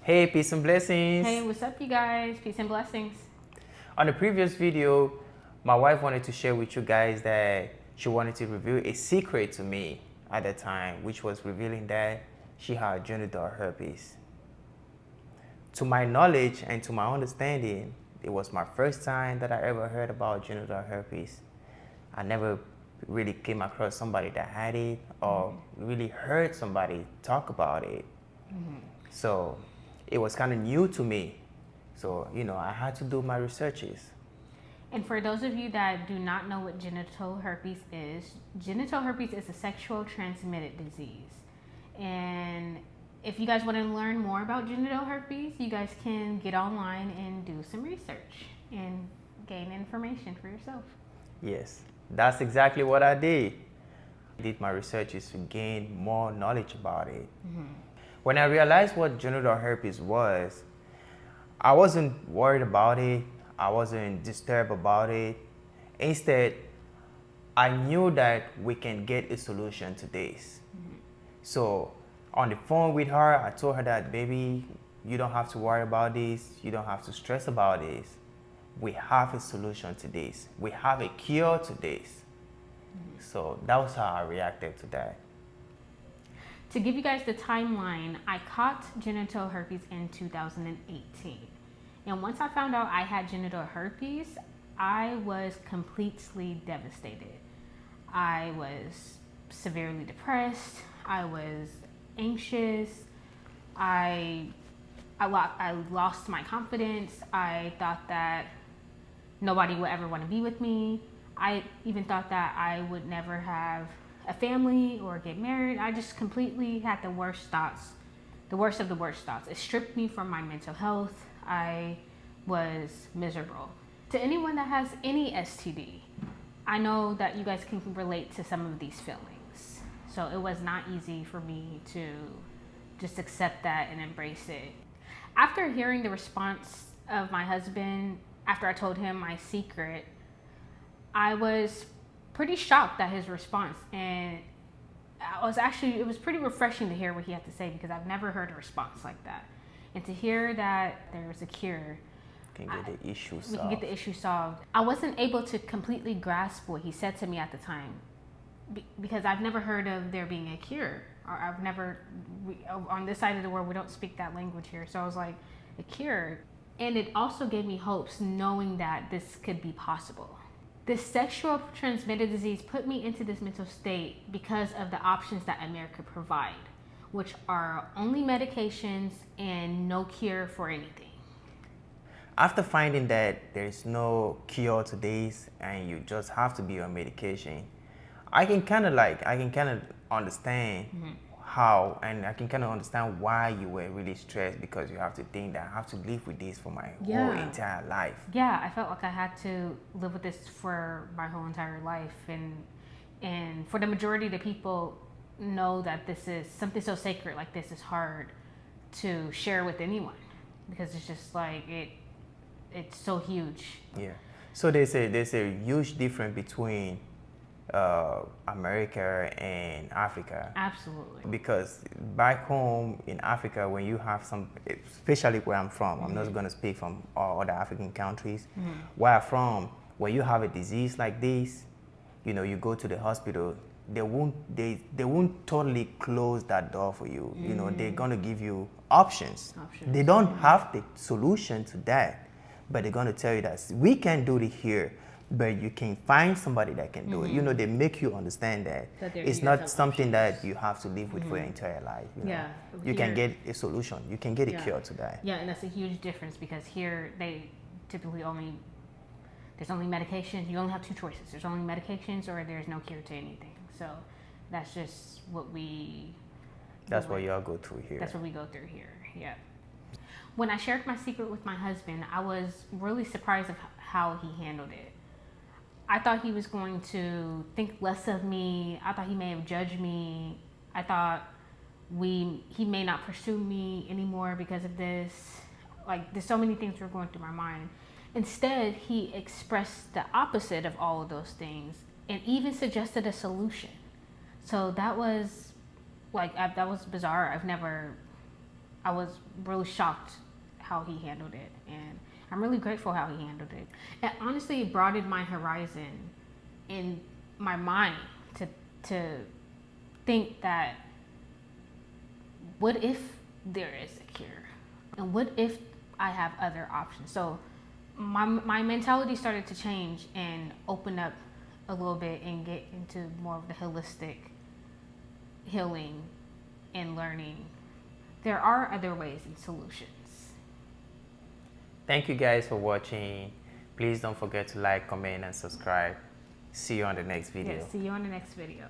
Hey, peace and blessings. Hey, what's up, you guys? Peace and blessings. On the previous video, my wife wanted to share with you guys that she wanted to reveal a secret to me at the time, which was revealing that she had genital herpes. To my knowledge and to my understanding, it was my first time that I ever heard about genital herpes. I never really came across somebody that had it or really heard somebody talk about it. So it was kind of new to me. So, I had to do my researches. And for those of you that do not know what genital herpes is a sexual transmitted disease. And if you guys want to learn more about genital herpes, you guys can get online and do some research and gain information for yourself. Yes, that's exactly what I did. I did my researches to gain more knowledge about it. When I realized what genital herpes was, I wasn't worried about it. I wasn't disturbed about it. Instead, I knew that we can get a solution to this. So on the phone with her, I told her that, baby, you don't have to worry about this. You don't have to stress about this. We have a solution to this. We have a cure to this. So that was how I reacted to that. To give you guys the timeline, I caught genital herpes in 2018. And once I found out I had genital herpes, I was completely devastated. I was severely depressed. I was anxious. I lost my confidence. I thought that nobody would ever want to be with me. I even thought that I would never have a family or get married. I just completely had the worst thoughts, the worst of the worst thoughts. It stripped me from my mental health. I was miserable. To anyone that has any STD, I know that you guys can relate to some of these feelings. So it was not easy for me to just accept that and embrace it. After hearing the response of my husband, after I told him my secret, I was pretty shocked at his response, and it was pretty refreshing to hear what he had to say, because I've never heard a response like that. And to hear that there's a cure, We can get the issue solved. we can get the issue solved. I wasn't able to completely grasp what he said to me at the time, because I've never heard of there being a cure. Or on this side of the world, we don't speak that language here. So I was like, a cure. And it also gave me hopes knowing that this could be possible. This sexual transmitted disease put me into this mental state because of the options that America provide, which are only medications and no cure for anything. After finding that there's no cure to this and you just have to be on medication, I can kind of understand how, and I can kind of understand why you were really stressed, because you have to think that I have to live with this for my whole entire life. Yeah, I felt like I had to live with this for my whole entire life, and for the majority of the people know that this is something so sacred, like this is hard to share with anyone, because it's just like it's so huge. Yeah. So there's a huge difference between America and Africa. Absolutely. Because back home in Africa, when you have some, especially where I'm from, I'm not going to speak from all other African countries. Where I'm from, when you have a disease like this, you go to the hospital, they won't totally close that door for you. They're going to give you options. They don't have the solution to that, but they're going to tell you that we can do it here, but you can find somebody that can do it. They make you understand that it's not something that you have to live with for your entire life. You can get a solution. You can get a cure to that. Yeah, and that's a huge difference, because here they typically there's only medications. You only have two choices. There's only medications, or there's no cure to anything. So that's just what That's what y'all go through here. That's what we go through here. Yeah. When I shared my secret with my husband, I was really surprised of how he handled it. I thought he was going to think less of me. I thought he may have judged me. I thought he may not pursue me anymore because of this. Like, there's so many things were going through my mind. Instead, he expressed the opposite of all of those things and even suggested a solution. So that was bizarre. I've never I was really shocked how he handled it, and I'm really grateful how he handled it. It honestly broadened my horizon in my mind to think that, what if there is a cure? And what if I have other options? So my mentality started to change and open up a little bit and get into more of the holistic healing and learning. There are other ways and solutions. Thank you guys for watching. Please don't forget to like, comment, and subscribe. See you on the next video. Yes, see you on the next video.